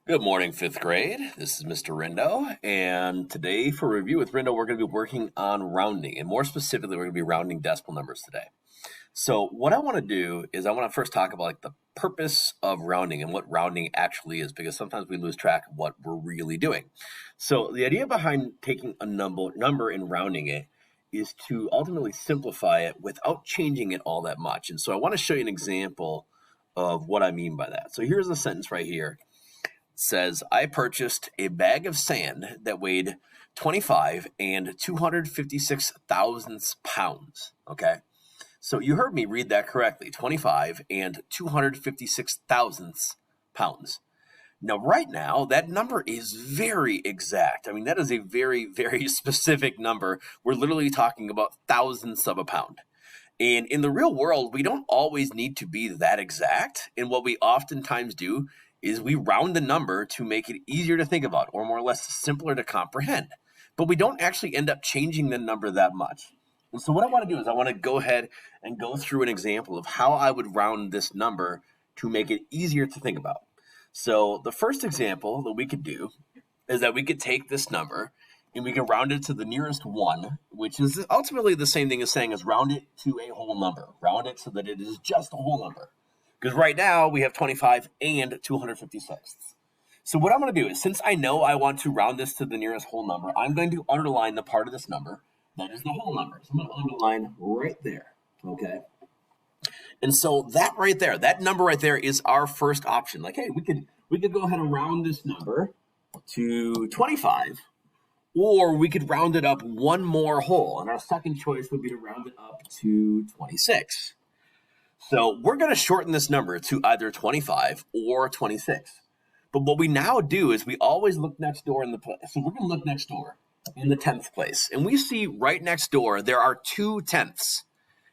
Good morning, fifth grade. This is Mr. Rindo, and today for review with Rindo, we're going to be working on rounding, and more specifically, we're going to be rounding decimal numbers today. So what I want to do is I want to first talk about the purpose of rounding and what rounding actually is, because sometimes we lose track of what we're really doing. So the idea behind taking a number and rounding it is to ultimately simplify it without changing it all that much. And so I want to show you an example of what I mean by that. So here's a sentence right here. Says, I purchased a bag of sand that weighed 25 and 256 thousandths pounds. Okay. So you heard me read that correctly, 25 and 256 thousandths pounds. Now, right now, that number is very exact. I mean, that is a very, very specific number. We're literally talking about thousandths of a pound. And in the real world, we don't always need to be that exact. And what we oftentimes do is we round the number to make it easier to think about, or more or less simpler to comprehend. But we don't actually end up changing the number that much. And so what I want to do is I want to go ahead and go through an example of how I would round this number to make it easier to think about. So the first example that we could do is that we could take this number and we can round it to the nearest one, which is ultimately the same thing as saying is round it to a whole number. Round it so that it is just a whole number. Because right now we have 25 and 256. So what I'm going to do is, since I know I want to round this to the nearest whole number, I'm going to underline the part of this number that is the whole number. So I'm going to underline right there, okay? And so that right there, that number right there is our first option. Like, hey, we could go ahead and round this number to 25, or we could round it up one more whole. And our second choice would be to round it up to 26. So we're going to shorten this number to either 25 or 26. But what we now do is we always look next door in the place. So we're going to look next door in the 10th place. And we see right next door, there are 2 tenths.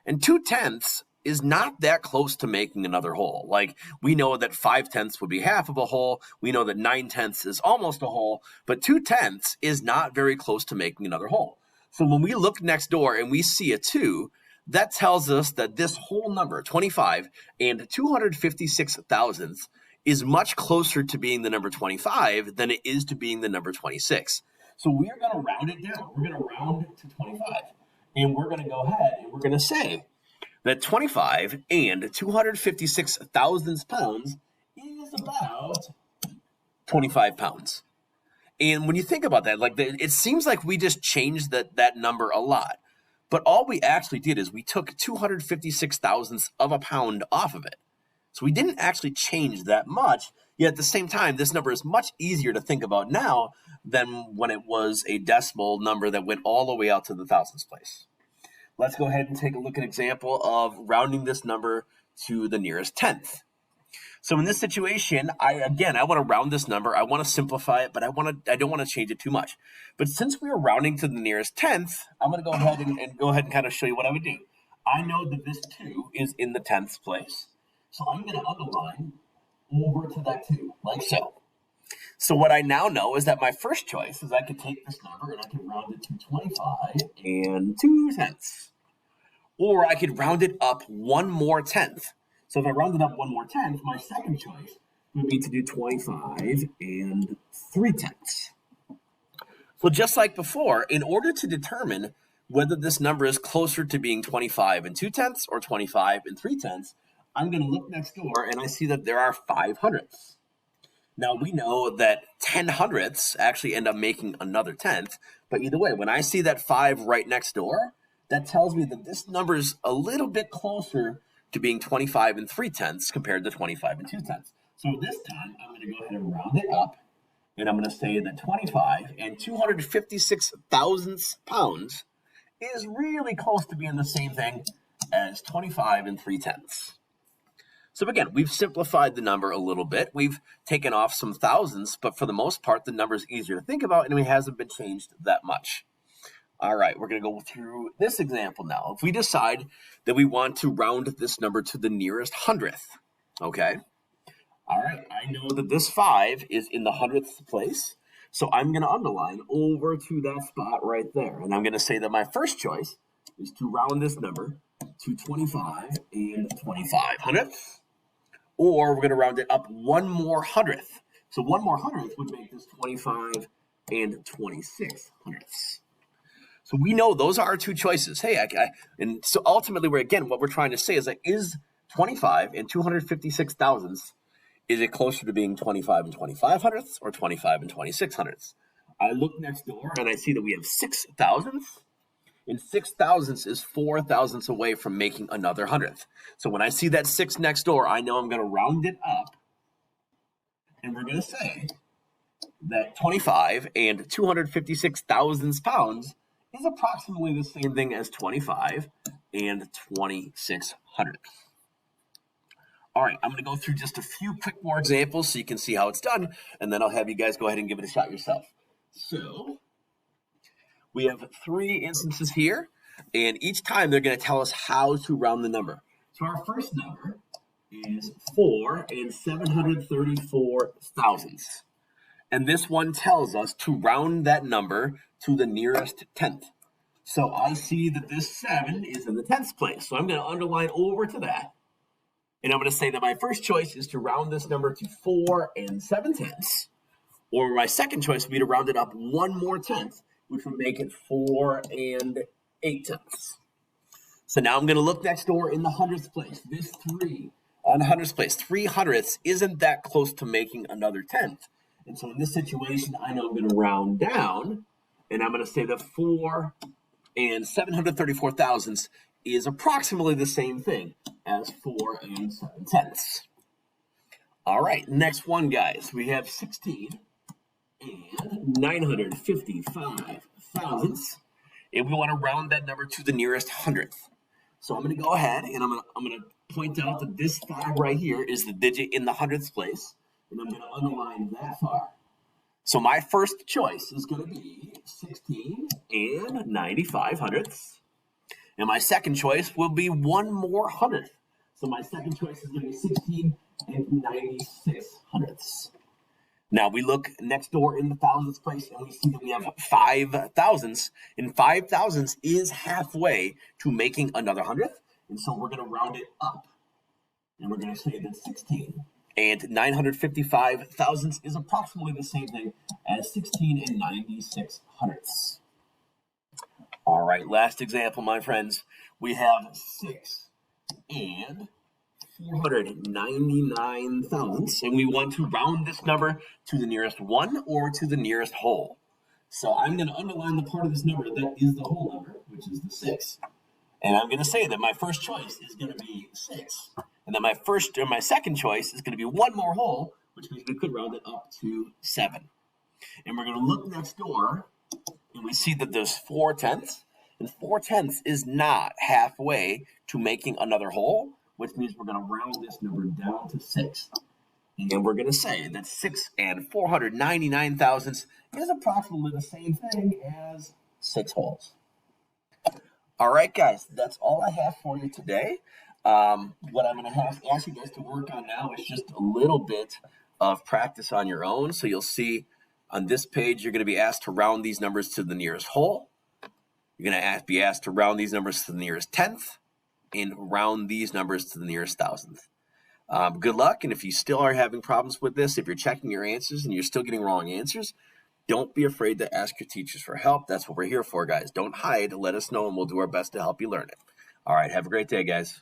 And 2 tenths is not that close to making another whole. Like, we know that 5 tenths would be half of a whole. We know that 9 tenths is almost a whole. But 2 tenths is not very close to making another whole. So when we look next door and we see a 2, that tells us that this whole number, 25 and 256 thousandths, is much closer to being the number 25 than it is to being the number 26. So we're going to round it down. We're going to round it to 25. And we're going to go ahead and we're going to say that 25 and 256 thousandths pounds is about 25 pounds. And when you think about that, it seems like we just changed that number a lot. But all we actually did is we took 256 thousandths of a pound off of it. So we didn't actually change that much, yet at the same time, this number is much easier to think about now than when it was a decimal number that went all the way out to the thousandths place. Let's go ahead and take a look at an example of rounding this number to the nearest tenth. So in this situation, I want to round this number. I want to simplify it, but I don't want to change it too much. But since we are rounding to the nearest tenth, I'm going to go ahead and kind of show you what I would do. I know that this 2 is in the tenths place. So I'm going to underline over to that 2, like so. So what I now know is that my first choice is I could take this number and I can round it to 25 and 2 tenths. Or I could round it up one more tenth. So if I rounded up one more tenth, my second choice would be to do 25 and 3 tenths. So just like before, in order to determine whether this number is closer to being 25 and 2 tenths or 25 and 3 tenths, I'm going to look next door and I see that there are 5 hundredths. Now we know that 10 hundredths actually end up making another tenth, but either way, when I see that 5 right next door, that tells me that this number is a little bit closer to being 25 and 3 tenths compared to 25 and 2 tenths. So this time, I'm going to go ahead and round it up, and I'm going to say that 25 and 256 thousandths pounds is really close to being the same thing as 25 and 3 tenths. So again, we've simplified the number a little bit. We've taken off some thousandths, but for the most part, the number is easier to think about, and it hasn't been changed that much. All right, we're going to go through this example now. If we decide that we want to round this number to the nearest hundredth, okay? All right, I know that this 5 is in the hundredth place, so I'm going to underline over to that spot right there. And I'm going to say that my first choice is to round this number to 25 and 25 hundredths. Or we're going to round it up one more hundredth So one more hundredth would make this 25 and 26 hundredths. So we know those are our two choices. Hey, and so ultimately, what we're trying to say is that is 25 and 256 thousandths, is it closer to being 25 and 25 hundredths or 25 and 26 hundredths? I look next door and I see that we have 6 thousandths, and 6 thousandths is 4 thousandths away from making another hundredth. So when I see that 6 next door, I know I'm going to round it up, and we're going to say that 25 and 256 thousandths pounds is approximately the same thing as 25 and 26 hundredths. All right, I'm going to go through just a few quick more examples so you can see how it's done, and then I'll have you guys go ahead and give it a shot yourself. So we have 3 instances here, and each time they're going to tell us how to round the number. So our first number is 4 and 734 thousandths. And this one tells us to round that number to the nearest tenth. So I see that this 7 is in the tenths place. So I'm going to underline over to that. And I'm going to say that my first choice is to round this number to 4 and 7 tenths. Or my second choice would be to round it up 1 more tenth, which would make it 4 and 8 tenths. So now I'm going to look next door in the hundredths place. This 3 on the hundredths place, 3 hundredths isn't that close to making another tenth. And so in this situation, I know I'm going to round down, and I'm going to say that 4 and 734 thousandths is approximately the same thing as 4 and 7 tenths. All right, next one, guys. We have 16 and 955 thousandths, and we want to round that number to the nearest hundredth. So I'm going to go ahead, and I'm going to point out that this 5 right here is the digit in the hundredths place, and I'm going to underline that far. So my first choice is going to be 16 and 95 hundredths. And my second choice will be 1 more hundredth. So my second choice is going to be 16 and 96 hundredths. Now we look next door in the thousandths place, and we see that we have 5 thousandths. And 5 thousandths is halfway to making another hundredth. And so we're going to round it up. And we're going to say that 16 and 955 thousandths is approximately the same thing as 16 and 96 hundredths. All right, last example, my friends. We have 6 and 499 thousandths, and we want to round this number to the nearest 1 or to the nearest whole. So I'm going to underline the part of this number that is the whole number, which is the 6. And I'm going to say that my first choice is going to be 6. And then my second choice is going to be 1 more whole, which means we could round it up to 7. And we're going to look next door, and we see that there's 4 tenths, and 4 tenths is not halfway to making another whole, which means we're going to round this number down to 6. And we're going to say that 6 and 499 thousandths is approximately the same thing as 6 wholes. All right, guys, that's all I have for you today. What I'm going to ask you guys to work on now is just a little bit of practice on your own. So you'll see on this page, you're going to be asked to round these numbers to the nearest whole. You're going to be asked to round these numbers to the nearest tenth and round these numbers to the nearest thousandth. Good luck, and if you still are having problems with this, if you're checking your answers and you're still getting wrong answers, don't be afraid to ask your teachers for help. That's what we're here for, guys. Don't hide. Let us know, and we'll do our best to help you learn it. All right, have a great day, guys.